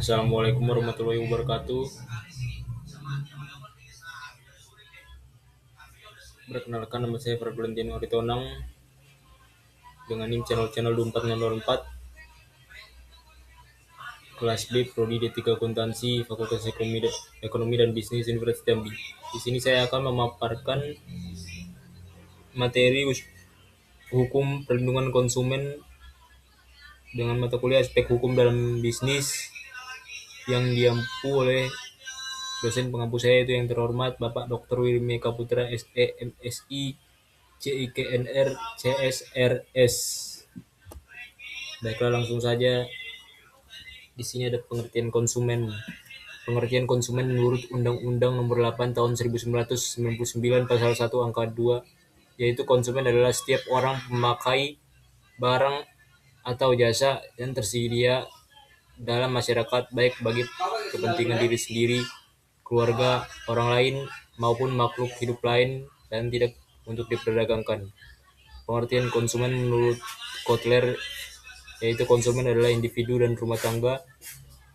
Assalamualaikum warahmatullahi wabarakatuh. Perkenalkan, nama saya Ferdinand Aritonang dengan NIM channel 24004, kelas B, prodi D3 Akuntansi, Fakultas Ekonomi dan Bisnis Universitas Jambi. Di sini saya akan memaparkan materi hukum perlindungan konsumen dengan mata kuliah aspek hukum dalam bisnis yang diampu oleh dosen pengampu saya, itu yang terhormat Bapak Dr. Wirmeka Putra SE MSI CIKNR CSRS. Baiklah, langsung saja. Di sini ada pengertian konsumen. Pengertian konsumen menurut Undang-Undang Nomor 8 Tahun 1999 Pasal 1 Angka 2, yaitu konsumen adalah setiap orang pemakai barang atau jasa yang tersedia dalam masyarakat, baik bagi kepentingan diri sendiri, keluarga, orang lain, maupun makhluk hidup lain, dan tidak untuk diperdagangkan. Pengertian konsumen menurut Kotler, yaitu konsumen adalah individu dan rumah tangga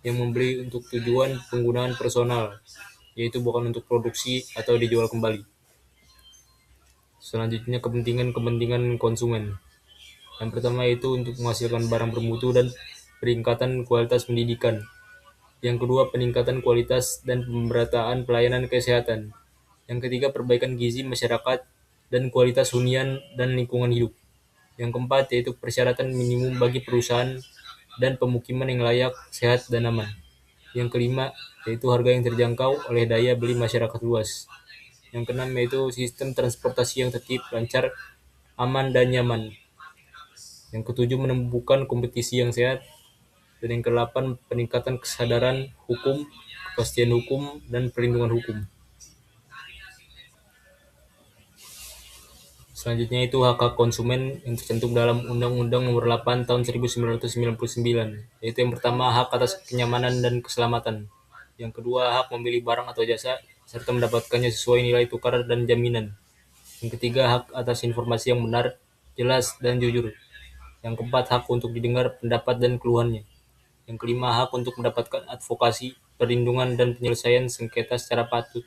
yang membeli untuk tujuan penggunaan personal, yaitu bukan untuk produksi atau dijual kembali. Selanjutnya, kepentingan konsumen. Yang pertama yaitu untuk menghasilkan barang bermutu dan peningkatan kualitas pendidikan. Yang kedua, peningkatan kualitas dan pemerataan pelayanan kesehatan. Yang ketiga, perbaikan gizi masyarakat dan kualitas hunian dan lingkungan hidup. Yang keempat yaitu persyaratan minimum bagi perusahaan dan pemukiman yang layak, sehat, dan aman. Yang kelima yaitu harga yang terjangkau oleh daya beli masyarakat luas. Yang keenam yaitu sistem transportasi yang tertib, lancar, aman, dan nyaman. Yang ketujuh, menumbuhkan kompetisi yang sehat. Dan yang kedelapan, peningkatan kesadaran hukum, kepastian hukum, dan perlindungan hukum. Selanjutnya itu hak-hak konsumen yang tercantum dalam Undang-Undang Nomor 8 Tahun 1999, yaitu yang pertama, hak atas kenyamanan dan keselamatan. Yang kedua, hak memilih barang atau jasa serta mendapatkannya sesuai nilai tukar dan jaminan. Yang ketiga, hak atas informasi yang benar, jelas, dan jujur. Yang keempat, hak untuk didengar pendapat dan keluhannya. Yang kelima, hak untuk mendapatkan advokasi, perlindungan, dan penyelesaian sengketa secara patut.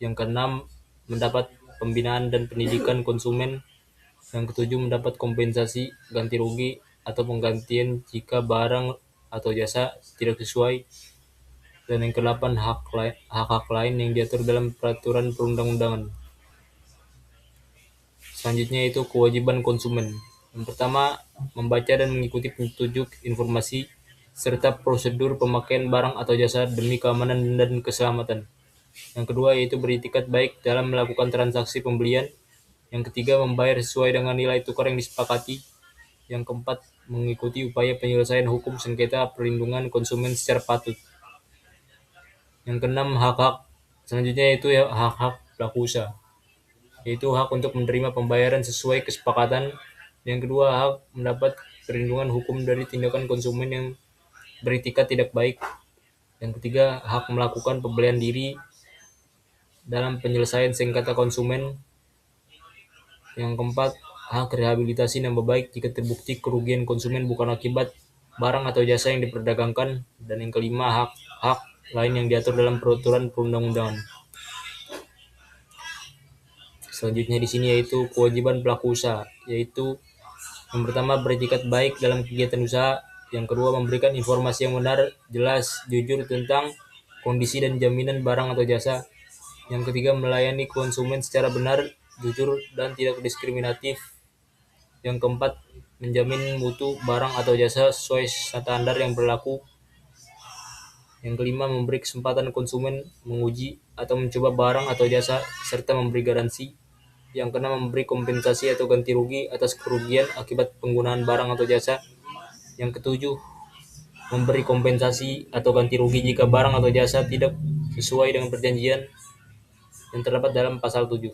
Yang keenam, mendapat pembinaan dan pendidikan konsumen. Yang ketujuh, mendapat kompensasi, ganti rugi, atau penggantian jika barang atau jasa tidak sesuai. Dan yang kedelapan, hak-hak lain yang diatur dalam peraturan perundang-undangan. Selanjutnya itu kewajiban konsumen. Yang pertama, membaca dan mengikuti petunjuk informasi serta prosedur pemakaian barang atau jasa demi keamanan dan keselamatan. Yang kedua yaitu beritikat baik dalam melakukan transaksi pembelian. Yang ketiga, membayar sesuai dengan nilai tukar yang disepakati. Yang keempat, mengikuti upaya penyelesaian hukum sengketa perlindungan konsumen secara patut. Yang keenam, hak-hak. Selanjutnya itu hak-hak pelaku usaha, yaitu hak untuk menerima pembayaran sesuai kesepakatan. Yang kedua, hak mendapat perlindungan hukum dari tindakan konsumen yang beritikat tidak baik. Yang ketiga, hak melakukan pembelian diri dalam penyelesaian sengketa konsumen. Yang keempat, hak rehabilitasi nama baik jika terbukti kerugian konsumen bukan akibat barang atau jasa yang diperdagangkan. Dan yang kelima, hak lain yang diatur dalam peraturan perundang-undangan. Selanjutnya di sini yaitu kewajiban pelaku usaha, yaitu yang pertama, beretikat baik dalam kegiatan usaha. Yang kedua, memberikan informasi yang benar, jelas, jujur tentang kondisi dan jaminan barang atau jasa. Yang ketiga, melayani konsumen secara benar, jujur, dan tidak diskriminatif. Yang keempat, menjamin mutu barang atau jasa sesuai standar yang berlaku. Yang kelima, memberi kesempatan konsumen menguji atau mencoba barang atau jasa serta memberi garansi. Yang keenam, memberi kompensasi atau ganti rugi atas kerugian akibat penggunaan barang atau jasa. Yang ketujuh, memberi kompensasi atau ganti rugi jika barang atau jasa tidak sesuai dengan perjanjian yang terdapat dalam pasal 7.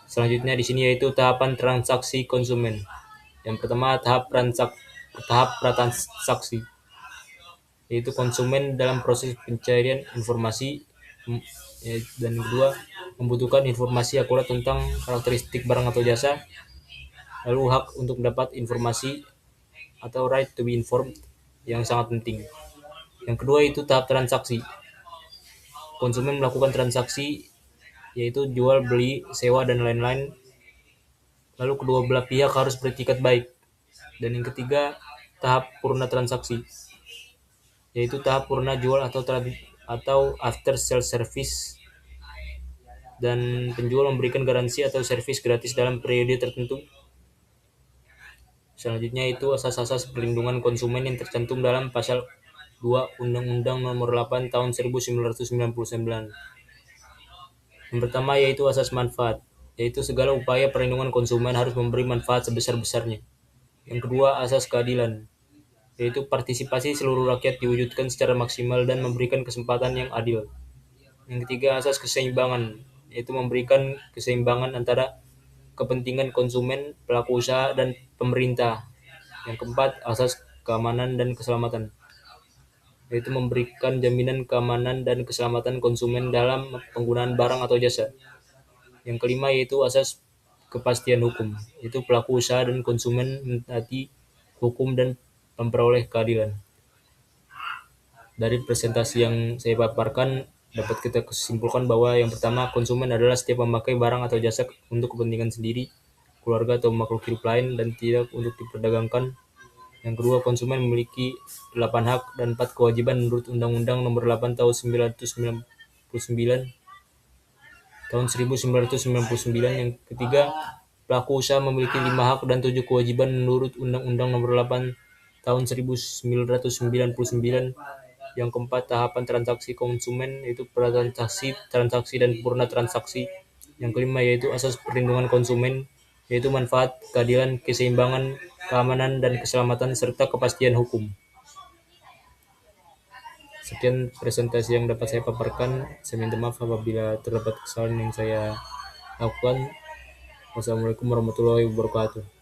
Selanjutnya di sini yaitu tahapan transaksi konsumen. Yang pertama, tahap pratransaksi, yaitu konsumen dalam proses pencarian informasi. Dan kedua, membutuhkan informasi akurat tentang karakteristik barang atau jasa. Lalu hak untuk mendapat informasi atau right to be informed. yang sangat penting. Yang kedua itu tahap transaksi. Konsumen melakukan transaksi yaitu jual, beli, sewa, dan lain-lain. Lalu kedua belah pihak harus beretikat baik. Dan yang ketiga, tahap purna transaksi, yaitu tahap purna jual atau after sales service, dan penjual memberikan garansi atau servis gratis dalam periode tertentu. Selanjutnya itu asas-asas perlindungan konsumen yang tercantum dalam pasal 2 Undang-Undang Nomor 8 Tahun 1999. Yang pertama yaitu asas manfaat, yaitu segala upaya perlindungan konsumen harus memberi manfaat sebesar-besarnya. Yang kedua, asas keadilan, yaitu partisipasi seluruh rakyat diwujudkan secara maksimal dan memberikan kesempatan yang adil. Yang ketiga, asas keseimbangan, yaitu memberikan keseimbangan antara kepentingan konsumen, pelaku usaha, dan pemerintah. Yang keempat, asas keamanan dan keselamatan, yaitu memberikan jaminan keamanan dan keselamatan konsumen dalam penggunaan barang atau jasa. Yang kelima yaitu asas kepastian hukum, yaitu pelaku usaha dan konsumen mentaati hukum dan memperoleh keadilan. Dari presentasi yang saya paparkan, dapat kita simpulkan bahwa yang pertama, konsumen adalah setiap memakai barang atau jasa untuk kepentingan sendiri, keluarga, atau makhluk hidup lain dan tidak untuk diperdagangkan. Yang kedua, konsumen memiliki 8 hak dan 4 kewajiban menurut Undang-Undang Nomor 8 Tahun 1999. Yang ketiga, pelaku usaha memiliki 5 hak dan 7 kewajiban menurut Undang-Undang Nomor 8 Tahun 1999. Yang keempat, tahapan transaksi konsumen yaitu pratransaksi, transaksi, dan purna transaksi. Yang kelima yaitu asas perlindungan konsumen, yaitu manfaat, keadilan, keseimbangan, keamanan, dan keselamatan, serta kepastian hukum. Sekian presentasi yang dapat saya paparkan. Saya minta maaf apabila terdapat kesalahan yang saya lakukan. Wassalamualaikum warahmatullahi wabarakatuh.